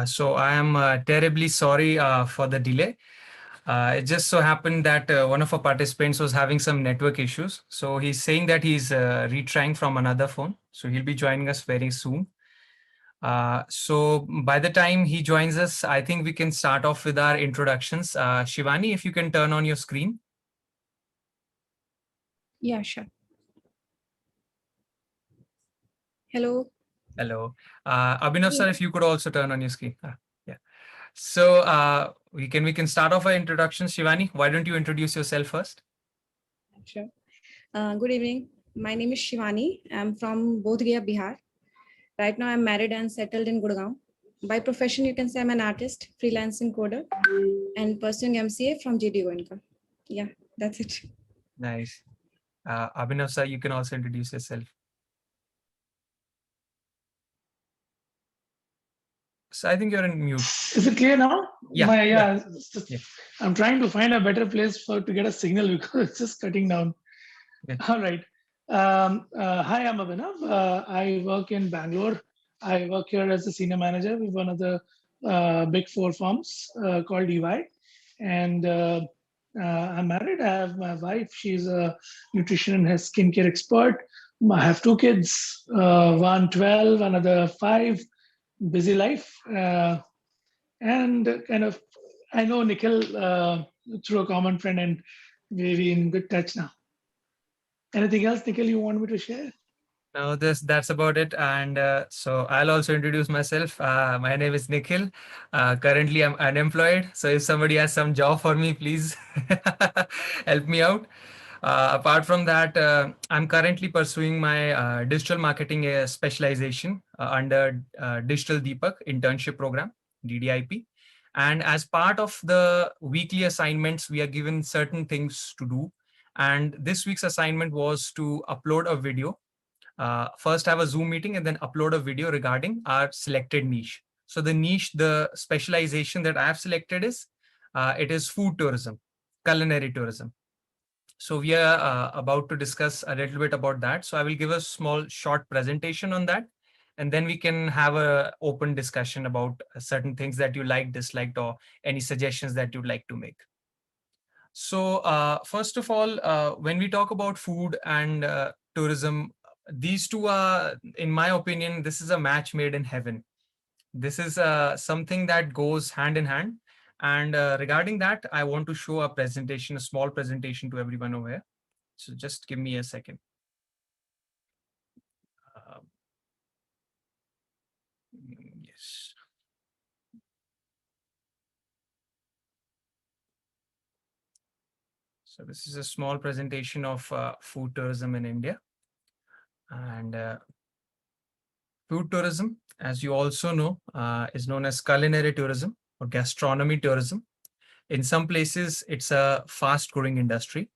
So I am terribly sorry for the delay. It just so happened that one of our participants was having some network issues. So he's saying that he's retrying from another phone. So he'll be joining us very soon. So by the time he joins us, I think we can start off with our introductions. Shivani, if you can turn on your screen. Yeah, sure. Hello. Hello. Abhinav sir, if you could also turn on your screen. Yeah. So we can start off our introductions. Shivani, why don't you introduce yourself first? Sure. Good evening. My name is Shivani. I'm from Bodh Gaya, Bihar. Right now, I'm married and settled in Gurgaon. By profession, you can say I'm an artist, freelancing coder, and pursuing MCA from GD Goenka. Yeah, that's it. Nice. Abhinav sir, you can also introduce yourself. So I think you're in mute. Is it clear now? Yeah. Yeah. I'm trying to find a better place to get a signal because it's just cutting down. Yeah. All right. Hi, I'm Abhinav. I work in Bangalore. I work here as a senior manager with one of the big four firms called EY. And I'm married. I have my wife. She's a nutrition and health skincare expert. I have two kids, one 12, another 5. Busy life. And kind of, I know Nikhil through a common friend, and we're in good touch now. Anything else, Nikhil, you want me to share? No, that's about it. And so I'll also introduce myself. My name is Nikhil. Currently, I'm unemployed. So if somebody has some job for me, please help me out. Apart from that, I'm currently pursuing my digital marketing specialization under Digital Deepak Internship Program, DDIP. And as part of the weekly assignments, we are given certain things to do. And this week's assignment was to upload a video, first have a Zoom meeting and then upload a video regarding our selected niche. So the niche, the specialization that I have selected is, it is food tourism, culinary tourism. So we are about to discuss a little bit about that. So I will give a small short presentation on that. And then we can have a open discussion about certain things that you like, disliked, or any suggestions that you'd like to make. So first of all, when we talk about food and tourism, these two are, in my opinion, this is a match made in heaven. This is something that goes hand in hand. And regarding that, I want to show a presentation, a small presentation to everyone over here. So just give me a second. Yes. So this is a small presentation of food tourism in India. And food tourism, as you also know, is known as culinary tourism or gastronomy tourism. In some places, it's a fast growing industry.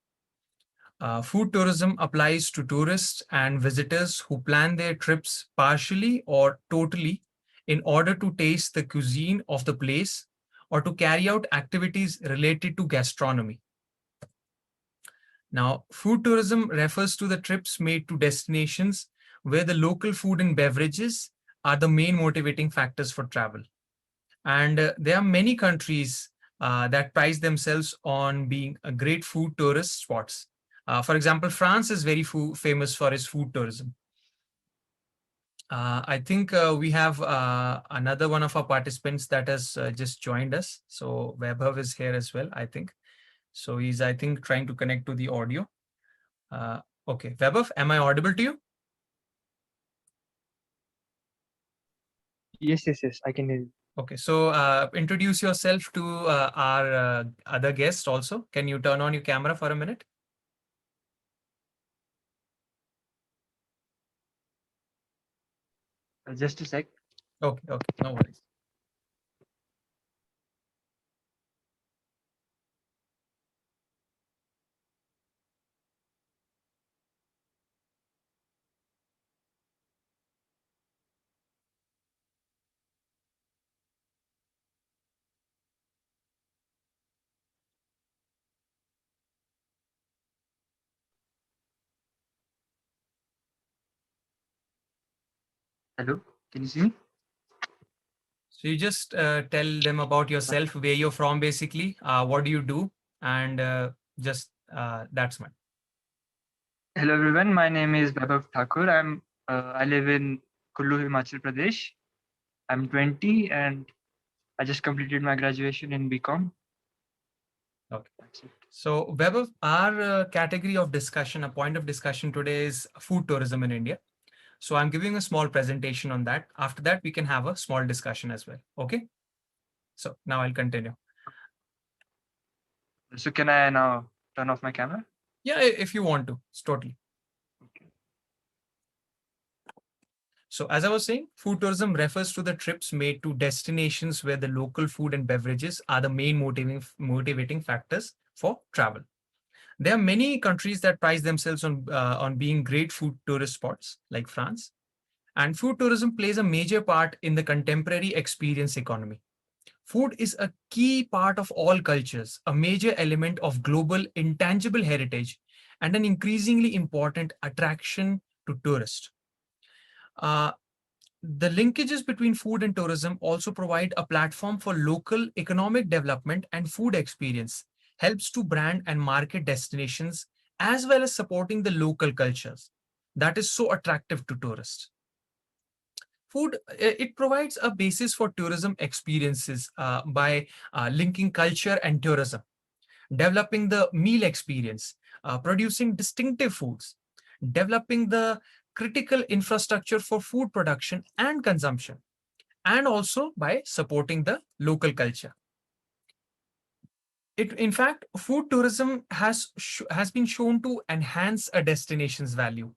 Food tourism applies to tourists and visitors who plan their trips partially or totally in order to taste the cuisine of the place or to carry out activities related to gastronomy. Now, food tourism refers to the trips made to destinations where the local food and beverages are the main motivating factors for travel. And there are many countries that prize themselves on being a great food tourist spots. For example, France is very famous for its food tourism. I think we have another one of our participants that has just joined us. So Vaibhav is here as well, I think. So he's, I think, trying to connect to the audio. Okay, Vaibhav, am I audible to you? Yes, I can hear you. Okay, so introduce yourself to our other guest also. Can you turn on your camera for a minute? Just a sec. Okay, no worries. Hello, can you see me? So you just tell them about yourself, where you're from, basically, what do you do, and just that's my. Hello everyone, my name is Vaibhav Thakur. I live in Kullu, Himachal Pradesh. I'm 20 and I just completed my graduation in BCom. Okay. That's it. So, Vaibhav, our category of discussion, a point of discussion today is food tourism in India. So I'm giving a small presentation on that. After that, we can have a small discussion as well. Okay. So now I'll continue. So can I now turn off my camera? Yeah, if you want to, it's totally. Okay. So as I was saying, food tourism refers to the trips made to destinations where the local food and beverages are the main motivating factors for travel. There are many countries that prize themselves on being great food tourist spots, like France. And food tourism plays a major part in the contemporary experience economy. Food is a key part of all cultures, a major element of global intangible heritage, and an increasingly important attraction to tourists. Uh, the linkages between food and tourism also provide a platform for local economic development, and food experience helps to brand and market destinations as well as supporting the local cultures that is so attractive to tourists. Food, it provides a basis for tourism experiences by linking culture and tourism, developing the meal experience, producing distinctive foods, developing the critical infrastructure for food production and consumption, and also by supporting the local culture. In fact, food tourism has been shown to enhance a destination's value.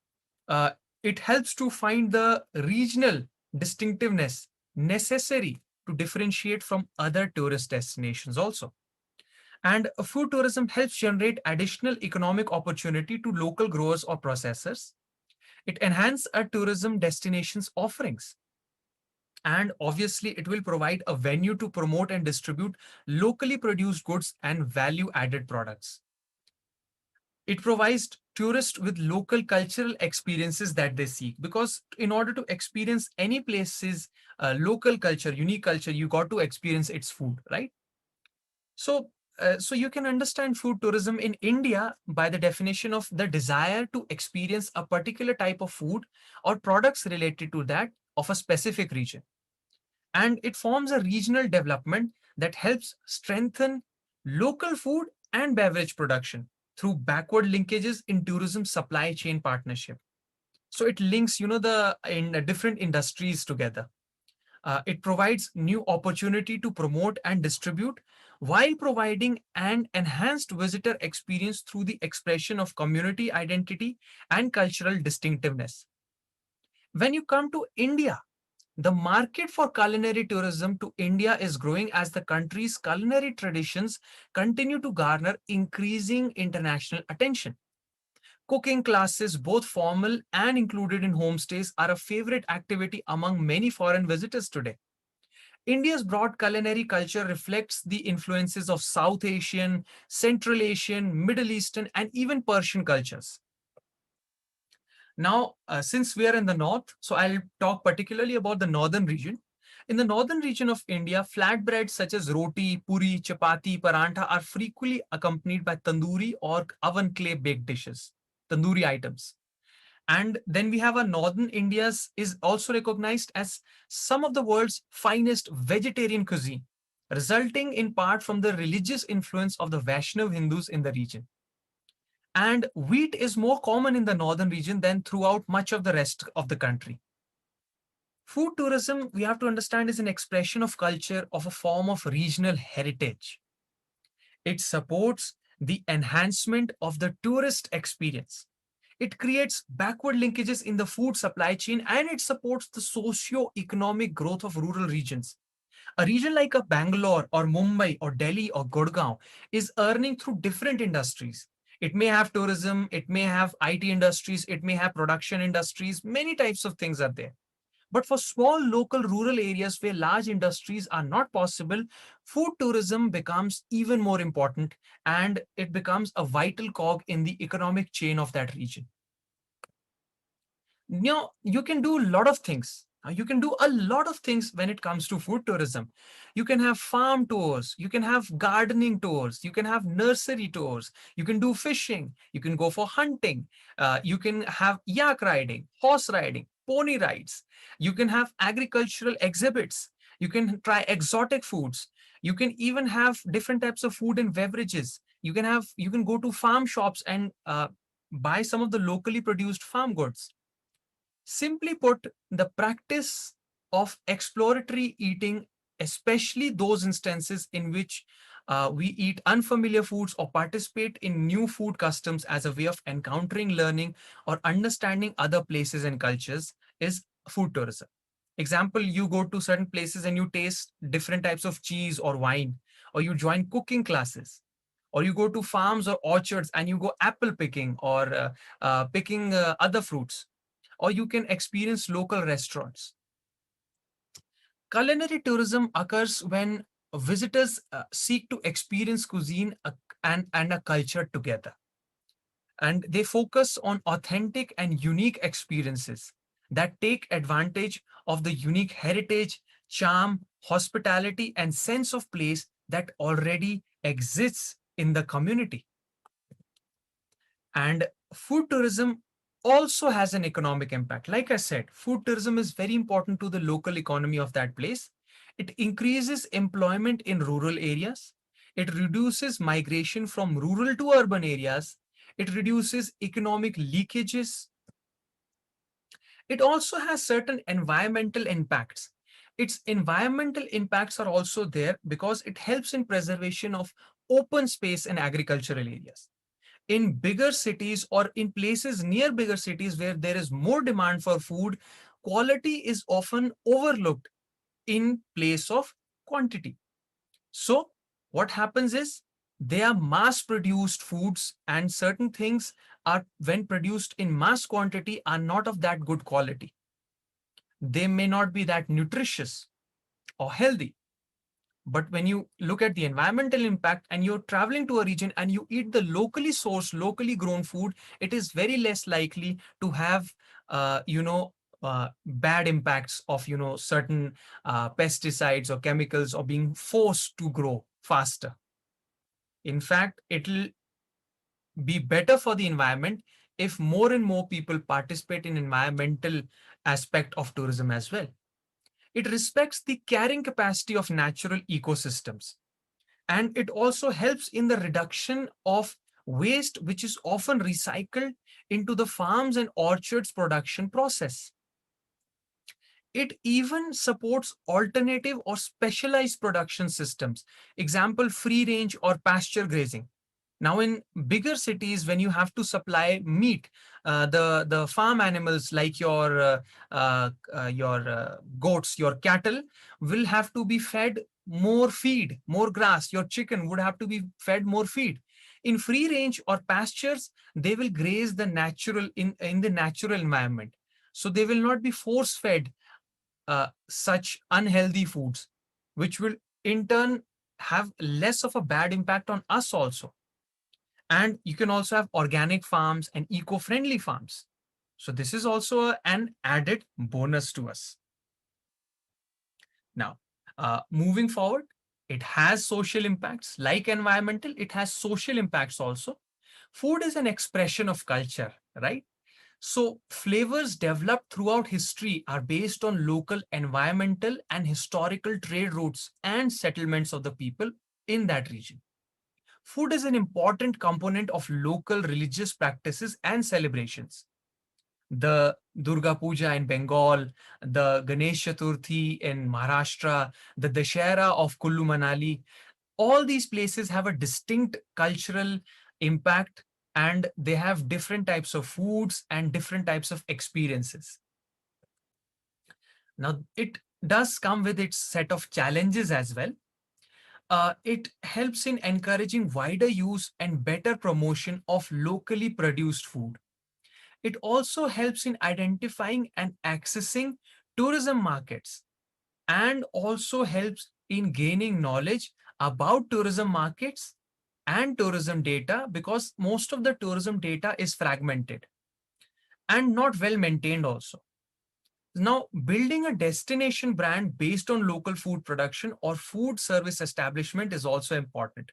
Uh, it helps to find the regional distinctiveness necessary to differentiate from other tourist destinations also. And food tourism helps generate additional economic opportunity to local growers or processors. It enhances a tourism destination's offerings. And obviously, it will provide a venue to promote and distribute locally produced goods and value added products. It provides tourists with local cultural experiences that they seek, because in order to experience any place's local culture, unique culture, you got to experience its food, right? So you can understand food tourism in India by the definition of the desire to experience a particular type of food or products related to that of a specific region. And it forms a regional development that helps strengthen local food and beverage production through backward linkages in tourism supply chain partnership. So it links, the in different industries together. It provides new opportunity to promote and distribute while providing an enhanced visitor experience through the expression of community identity and cultural distinctiveness. When you come to India, the market for culinary tourism to India is growing as the country's culinary traditions continue to garner increasing international attention. Cooking classes, both formal and included in homestays, are a favorite activity among many foreign visitors today. India's broad culinary culture reflects the influences of South Asian, Central Asian, Middle Eastern, and even Persian cultures. Now, since we are in the north, so I'll talk particularly about the northern region. In the northern region of India, flatbreads such as roti, puri, chapati, parantha are frequently accompanied by tandoori or oven clay baked dishes, tandoori items. And then we have a northern India's is also recognized as some of the world's finest vegetarian cuisine, resulting in part from the religious influence of the Vaishnav Hindus in the region. And wheat is more common in the northern region than throughout much of the rest of the country. Food tourism, we have to understand, is an expression of culture, of a form of regional heritage. It supports the enhancement of the tourist experience. It creates backward linkages in the food supply chain, and it supports the socio-economic growth of rural regions. A region like a Bangalore or Mumbai or Delhi or Gurgaon is earning through different industries. It may have tourism, it may have IT industries, it may have production industries, many types of things are there. But for small local rural areas where large industries are not possible, food tourism becomes even more important, and it becomes a vital cog in the economic chain of that region. You can do a lot of things. You can do a lot of things when it comes to food tourism. You can have farm tours, you can have gardening tours, you can have nursery tours, you can do fishing, you can go for hunting, you can have yak riding, horse riding, pony rides, you can have agricultural exhibits, you can try exotic foods, you can even have different types of food and beverages. You can go to farm shops and buy some of the locally produced farm goods. Simply put, the practice of exploratory eating, especially those instances in which we eat unfamiliar foods or participate in new food customs as a way of encountering, learning, or understanding other places and cultures, is food tourism. Example, you go to certain places and you taste different types of cheese or wine, or you join cooking classes, or you go to farms or orchards and you go apple picking or picking other fruits, or you can experience local restaurants. Culinary tourism occurs when visitors seek to experience cuisine and a culture together. And they focus on authentic and unique experiences that take advantage of the unique heritage, charm, hospitality, and sense of place that already exists in the community. And food tourism also has an economic impact. Like I said, food tourism is very important to the local economy of that place. It increases employment in rural areas. It reduces migration from rural to urban areas. It reduces economic leakages. It also has certain environmental impacts. Its environmental impacts are also there because it helps in preservation of open space and agricultural areas. In bigger cities or in places near bigger cities where there is more demand for food, quality is often overlooked in place of quantity. So what happens is they are mass produced foods, and certain things are, when produced in mass quantity, are not of that good quality. They may not be that nutritious or healthy. But when you look at the environmental impact and you're traveling to a region and you eat the locally sourced, locally grown food, it is very less likely to have, bad impacts of, certain pesticides or chemicals or being forced to grow faster. In fact, it'll be better for the environment if more and more people participate in environmental aspect of tourism as well. It respects the carrying capacity of natural ecosystems. And it also helps in the reduction of waste, which is often recycled into the farms and orchards production process. It even supports alternative or specialized production systems. Example, free range or pasture grazing. Now, in bigger cities, when you have to supply meat, the farm animals like your goats, your cattle, will have to be fed more feed, more grass. Your chicken would have to be fed more feed. In free range or pastures, they will graze the natural in the natural environment. So they will not be force fed such unhealthy foods, which will in turn have less of a bad impact on us also. And you can also have organic farms and eco-friendly farms. So this is also an added bonus to us. Now, moving forward, it has social impacts like environmental, it has social impacts also. Food is an expression of culture, right? So flavors developed throughout history are based on local environmental and historical trade routes and settlements of the people in that region. Food is an important component of local religious practices and celebrations. The Durga Puja in Bengal, the Ganesh Chaturthi in Maharashtra, the Dashera of Kullu Manali, all these places have a distinct cultural impact, and they have different types of foods and different types of experiences. Now, it does come with its set of challenges as well. It helps in encouraging wider use and better promotion of locally produced food. It also helps in identifying and accessing tourism markets, and also helps in gaining knowledge about tourism markets and tourism data, because most of the tourism data is fragmented and not well maintained also. Now, building a destination brand based on local food production or food service establishment is also important.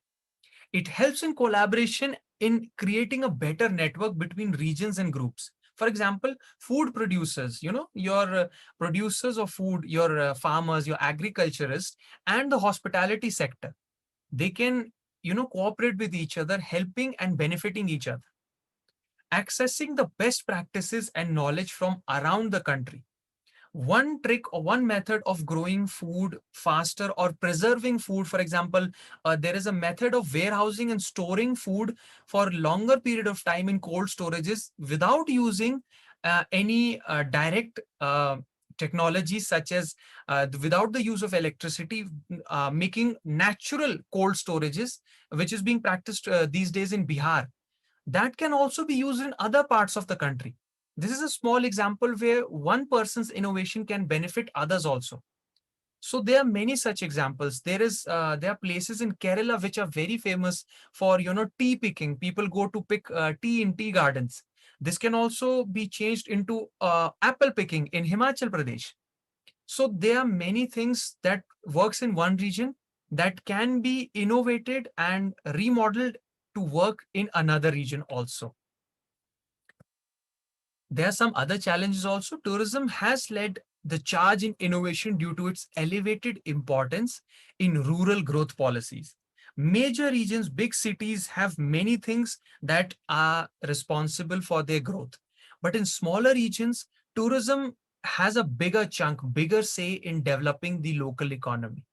It helps in collaboration in creating a better network between regions and groups. For example, food producers, your producers of food, your farmers, your agriculturists, and the hospitality sector, they can, cooperate with each other, helping and benefiting each other. Accessing the best practices and knowledge from around the country. One trick or one method of growing food faster or preserving food, for example, there is a method of warehousing and storing food for longer period of time in cold storages without using any direct technology, such as without the use of electricity, making natural cold storages, which is being practiced these days in Bihar. That can also be used in other parts of the country. This is a small example where one person's innovation can benefit others also. So there are many such examples. There are places in Kerala which are very famous for tea picking. People go to pick tea in tea gardens. This can also be changed into apple picking in Himachal Pradesh. So there are many things that works in one region that can be innovated and remodeled to work in another region also. There are some other challenges also. Tourism has led the charge in innovation due to its elevated importance in rural growth policies. Major regions, big cities have many things that are responsible for their growth. But in smaller regions, tourism has a bigger chunk, bigger say in developing the local economy.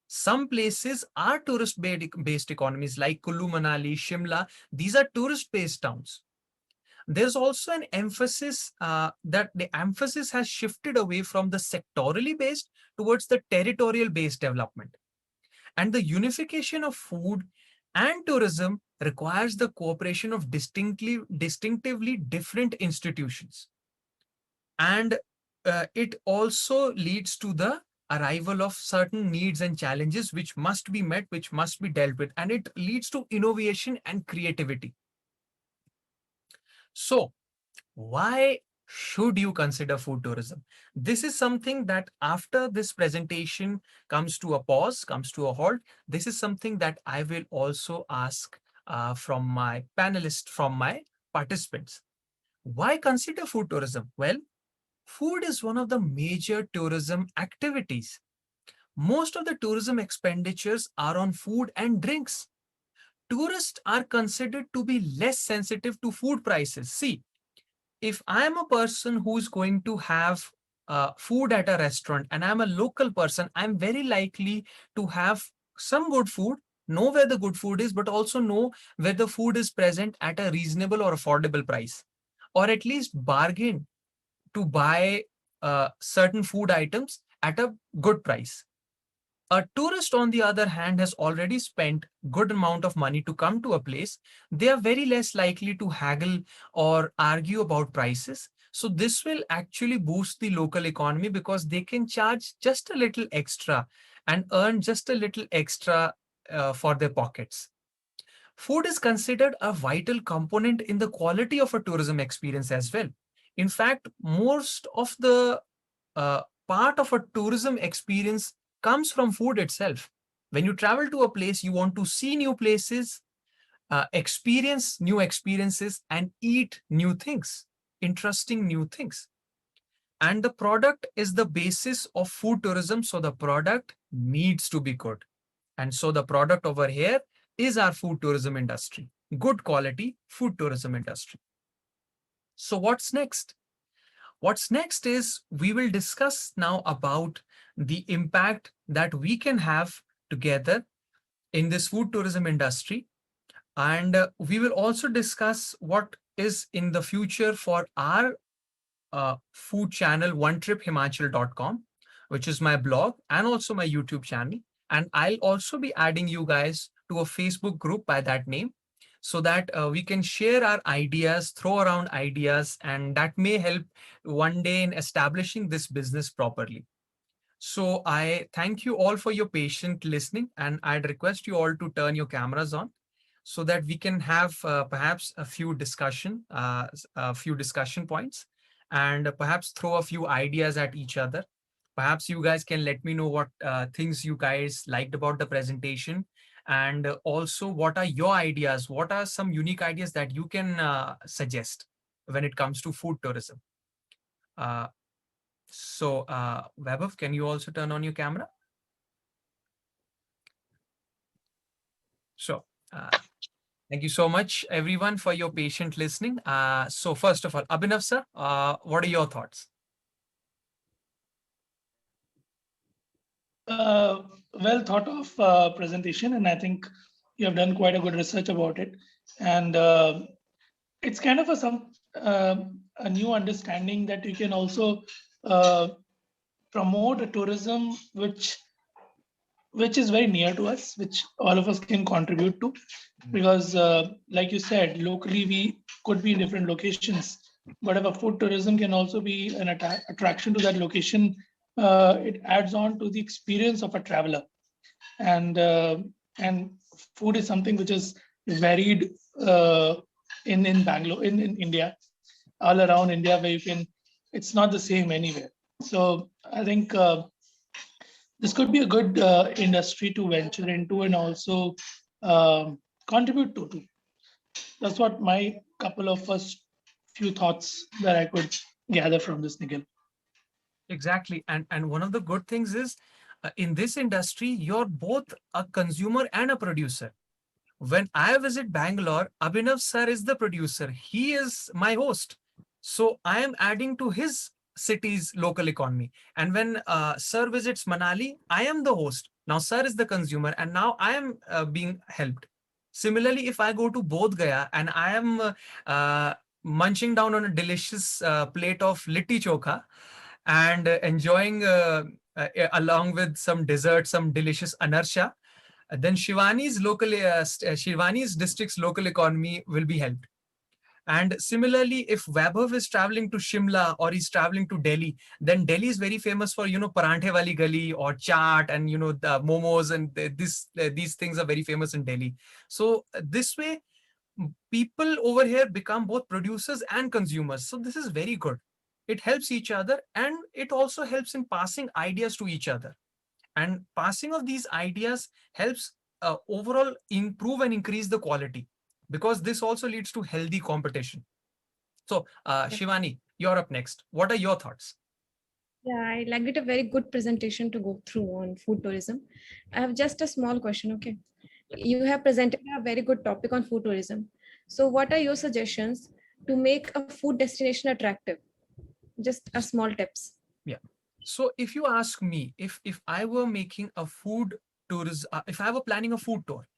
Some places are tourist-based economies like Kullu Manali, Shimla. These are tourist-based towns. There's also an emphasis that the emphasis has shifted away from the sectorally based towards the territorial based development. And the unification of food and tourism requires the cooperation of distinctively different institutions. And it also leads to the arrival of certain needs and challenges which must be met, which must be dealt with. And it leads to innovation and creativity. So, why should you consider food tourism? This is something that after this presentation comes to a pause, comes to a halt. This is something that I will also ask from my panelists, from my participants. Why consider food tourism? Well, food is one of the major tourism activities. Most of the tourism expenditures are on food and drinks. Tourists are considered to be less sensitive to food prices. See, if I'm a person who's going to have food at a restaurant and I'm a local person, I'm very likely to have some good food, know where the good food is, but also know where the food is present at a reasonable or affordable price, or at least bargain to buy certain food items at a good price. A tourist, on the other hand, has already spent good amount of money to come to a place. They are very less likely to haggle or argue about prices. So this will actually boost the local economy because they can charge just a little extra and earn just a little extra for their pockets. Food is considered a vital component in the quality of a tourism experience as well. In fact, most of the part of a tourism experience comes from food itself. When you travel to a place, you want to see new places, experience new experiences, and eat new things, interesting new things. And the product is the basis of food tourism. So the product needs to be good. And so the product over here is our food tourism industry, good quality food tourism industry. So what's next? What's next is we will discuss now about the impact that we can have together in this food tourism industry. And we will also discuss what is in the future for our food channel, onetriphimachal.com, which is my blog and also my YouTube channel. And I'll also be adding you guys to a Facebook group by that name so that we can share our ideas, throw around ideas, and that may help one day in establishing this business properly. So I thank you all for your patient listening, and I'd request you all to turn your cameras on so that we can have perhaps a few discussion points. and perhaps throw a few ideas at each other. Perhaps you guys can let me know what things you guys liked about the presentation, and also what are your ideas? What are some unique ideas that you can suggest when it comes to food tourism? Uh, Vaibhav, can you also turn on your camera? Sure. Thank you so much, everyone, for your patient listening. So first of all, Abhinav sir, what are your thoughts? Well thought of presentation, and I think you have done quite a good research about it. And it's kind of a new understanding that you can also uh, promote a tourism which is very near to us, which all of us can contribute to. Because, like you said, locally we could be in different locations, but if a food tourism can also be an attraction to that location, it adds on to the experience of a traveler. And and food is something which is varied in Bangalore, in India, all around India, where you can. It's not the same anywhere. So I think. This could be a good industry to venture into and also contribute to. That's what my couple of first few thoughts that I could gather from this, Nikhil. Exactly. And one of the good things is in this industry, you're both a consumer and a producer. When I visit Bangalore, Abhinav sir is the producer. He is my host. So I am adding to his city's local economy. And when sir visits Manali, I am the host. Now sir is the consumer, and now I am being helped. Similarly, if I go to Bodh Gaya and I am munching down on a delicious plate of litti chokha and along with some dessert, some delicious anarsha, then Shivani's district's local economy will be helped. And similarly, if Vaibhav is traveling to Shimla or he's traveling to Delhi, then Delhi is very famous for, Paranthe Wali Gali or chaat and, the momos, and these things are very famous in Delhi. So this way, people over here become both producers and consumers. So this is very good. It helps each other, and it also helps in passing ideas to each other. And passing of these ideas helps overall improve and increase the quality, because this also leads to healthy competition. So Shivani, you're up next. What are your thoughts? Yeah, I liked it. A very good presentation to go through on food tourism. I have just a small question. Okay. You have presented a very good topic on food tourism. So, what are your suggestions to make a food destination attractive? Just a small tips. Yeah. So if you ask me, if I were making a food tourism, if I were planning a food tour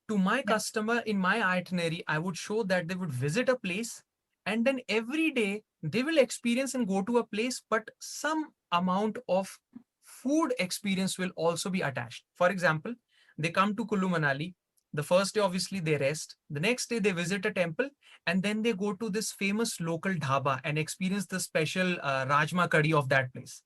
to my customer in my itinerary, I would show that they would visit a place, and then every day they will experience and go to a place, but some amount of food experience will also be attached. For example, they come to Kullu Manali. The first day, obviously, they rest. The next day, they visit a temple, and then they go to this famous local dhaba and experience the special rajma curry of that place.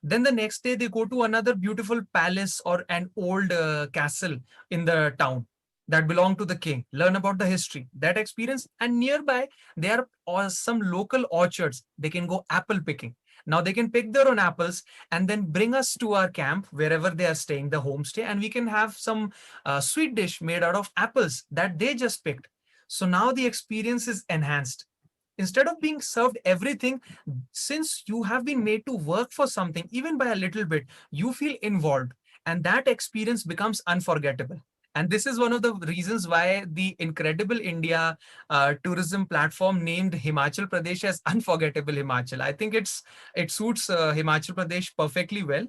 Then the next day, they go to another beautiful palace or an old castle in the town that belong to the king, learn about the history, that experience. And nearby, there are some local orchards. They can go apple picking. Now they can pick their own apples and then bring us to our camp, wherever they are staying, the homestay, and we can have some sweet dish made out of apples that they just picked. So now the experience is enhanced. Instead of being served everything, since you have been made to work for something, even by a little bit, you feel involved, and that experience becomes unforgettable. And this is one of the reasons why the Incredible India tourism platform named Himachal Pradesh as Unforgettable Himachal. I think it suits Himachal Pradesh perfectly well.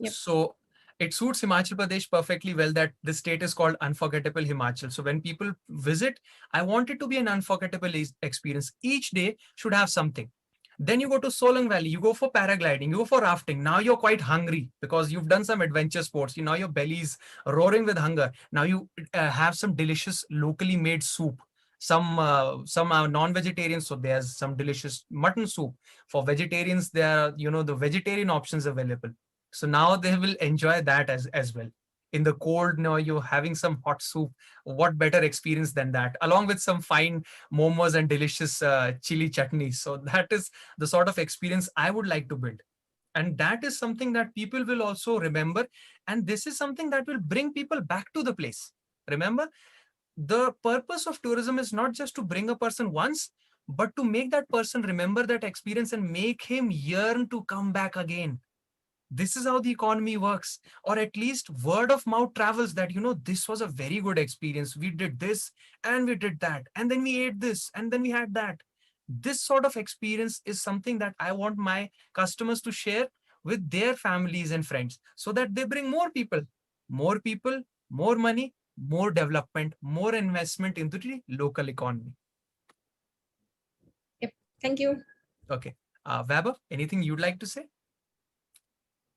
So it suits Himachal Pradesh perfectly well that the state is called Unforgettable Himachal. So when people visit, I want it to be an unforgettable experience. Each day should have something. Then you go to Solang Valley, you go for paragliding, you go for rafting. Now you're quite hungry because you've done some adventure sports. Now your belly's roaring with hunger. Now you have some delicious locally made soup. Some are non-vegetarians, so there's some delicious mutton soup. For vegetarians, there are the vegetarian options available. So now they will enjoy that as well. in the cold, now you're having some hot soup. What better experience than that, along with some fine momos and delicious chili chutney. So that is the sort of experience I would like to build. And that is something that people will also remember. And this is something that will bring people back to the place. Remember, the purpose of tourism is not just to bring a person once, but to make that person remember that experience and make him yearn to come back again. This is how the economy works. Or at least word of mouth travels that, this was a very good experience. We did this and we did that. And then we ate this and then we had that. This sort of experience is something that I want my customers to share with their families and friends so that they bring more people, more money, more development, more investment into the local economy. Yep. Thank you. Okay. Vaibhav, anything you'd like to say?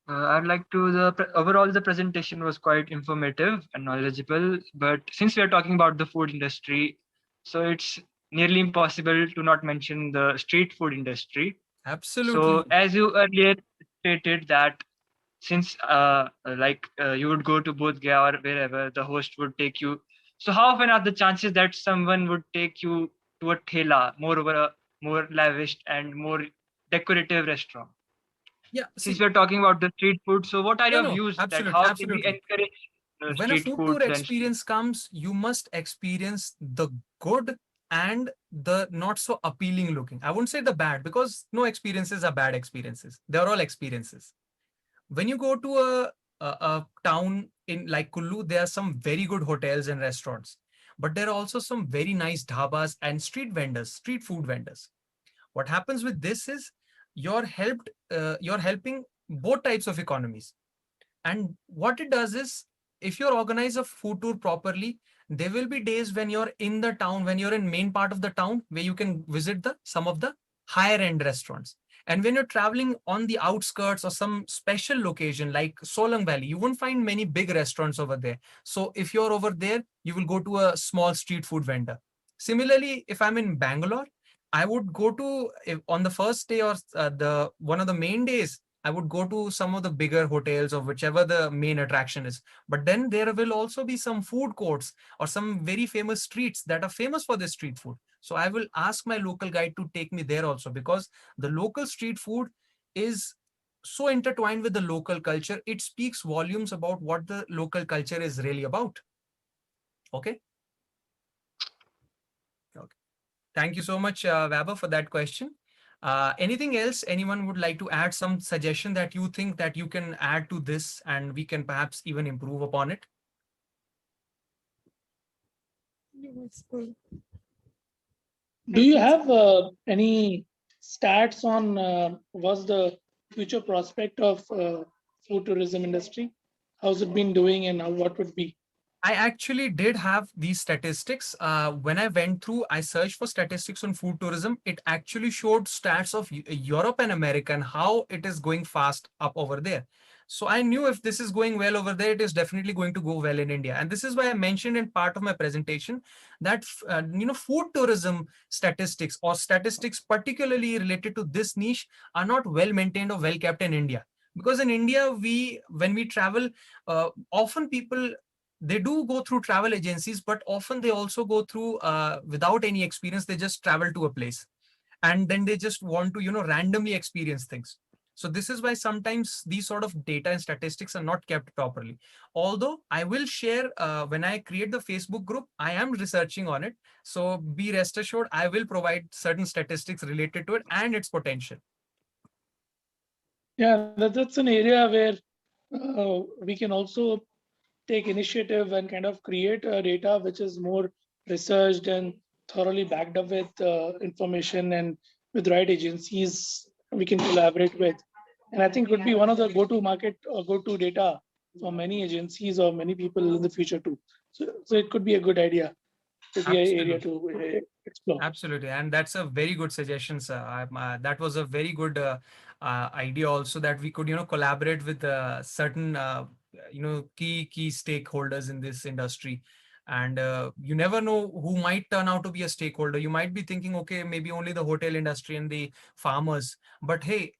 I'd like to, overall, the presentation was quite informative and knowledgeable. But since we are talking about the food industry, so it's nearly impossible to not mention the street food industry. Absolutely. So as you earlier stated that since you would go to Bodh Gaya or wherever, the host would take you. So how often are the chances that someone would take you to a thela, more lavish and more decorative restaurant? Yeah. Since we're talking about the street food, so what are your views that how can we Absolutely. encourage When a street food tour foods and experience comes, you must experience the good and the not so appealing looking. I wouldn't say the bad, because no experiences are bad experiences. They're all experiences. When you go to a town in like Kullu, there are some very good hotels and restaurants, but there are also some very nice dhabas and street food vendors. What happens with this is you're helping both types of economies. And what it does is, if you organize a food tour properly, there will be days when you're in the town, when you're in main part of the town, where you can visit some of the higher end restaurants. And when you're traveling on the outskirts or some special location like Solang Valley, you won't find many big restaurants over there. So if you're over there, you will go to a small street food vendor. Similarly, if I'm in Bangalore, I would go to, on the first day or the one of the main days, I would go to some of the bigger hotels or whichever the main attraction is. But then there will also be some food courts or some very famous streets that are famous for their street food. So I will ask my local guide to take me there also, because the local street food is so intertwined with the local culture. It speaks volumes about what the local culture is really about. Okay. Okay. Thank you so much, Vaibhav, for that question. Anything else anyone would like to add, some suggestion that you think that you can add to this and we can perhaps even improve upon it? Do you have any stats on what's the future prospect of food tourism industry? How's it been doing and what would be? I actually did have these statistics. When I went through, I searched for statistics on food tourism. It actually showed stats of Europe and America and how it is going fast up over there. So I knew if this is going well over there, it is definitely going to go well in India. And this is why I mentioned in part of my presentation that, food tourism statistics or statistics particularly related to this niche are not well maintained or well kept in India. Because in India, when we travel, often people, they do go through travel agencies, but often they also go through without any experience. They just travel to a place and then they just want to, randomly experience things. So this is why sometimes these sort of data and statistics are not kept properly. Although I will share when I create the Facebook group, I am researching on it. So be rest assured, I will provide certain statistics related to it and its potential. Yeah, that's an area where we can also take initiative and kind of create a data which is more researched and thoroughly backed up with information, and with right agencies we can collaborate with. And I think it would be one of the go-to market or go-to data for many agencies or many people in the future too. So it could be a good idea. Could be an area to explore. Absolutely. And that's a very good suggestion, sir. That was a very good idea also, that we could, collaborate with certain, key stakeholders in this industry. And you never know who might turn out to be a stakeholder. You might be thinking, okay, maybe only the hotel industry and the farmers. But hey,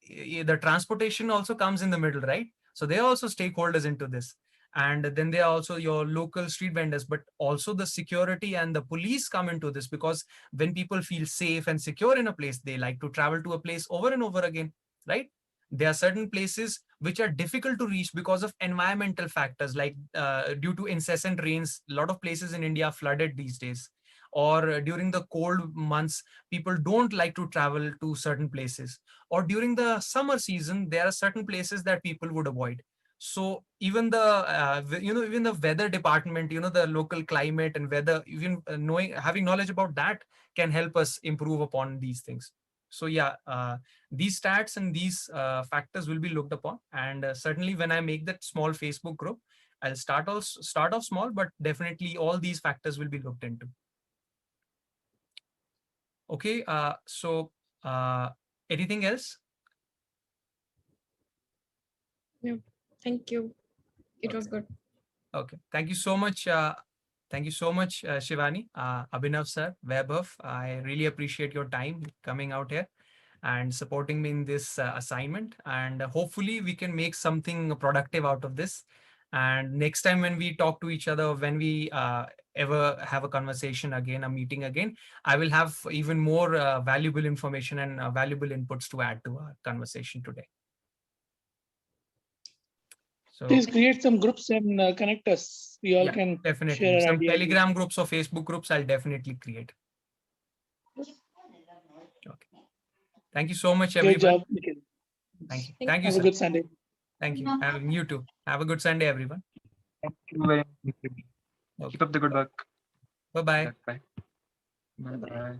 the transportation also comes in the middle, right? So they're also stakeholders into this. And then there are also your local street vendors, but also the security and the police come into this, because when people feel safe and secure in a place, they like to travel to a place over and over again, right? There are certain places which are difficult to reach because of environmental factors, like due to incessant rains. A lot of places in India are flooded these days, or during the cold months, people don't like to travel to certain places, or during the summer season, there are certain places that people would avoid. So even the even the weather department, the local climate and weather, even having knowledge about that can help us improve upon these things. So yeah, these stats and these factors will be looked upon, and certainly when I make that small Facebook group, I'll start off small, but definitely all these factors will be looked into. Okay, so anything else? No, thank you. It was good. Okay, thank you so much. Thank you so much, Shivani, Abhinav sir, Vaibhav. I really appreciate your time coming out here and supporting me in this assignment. And hopefully we can make something productive out of this. And next time when we talk to each other, when we ever have a conversation again, a meeting again, I will have even more valuable information and valuable inputs to add to our conversation today. So Please create some groups and connect us. We all yeah, can definitely. share our Some ideas. Telegram groups or Facebook groups I'll definitely create. Okay. Thank you so much, Great everyone. job, Nikhil. Thank you. Thank Thank you, Have a sir. good Sunday. Thank you. You too. Have a good Sunday, everyone. Thank you very much. Okay. Keep up the good work. Bye-bye. Bye. Bye.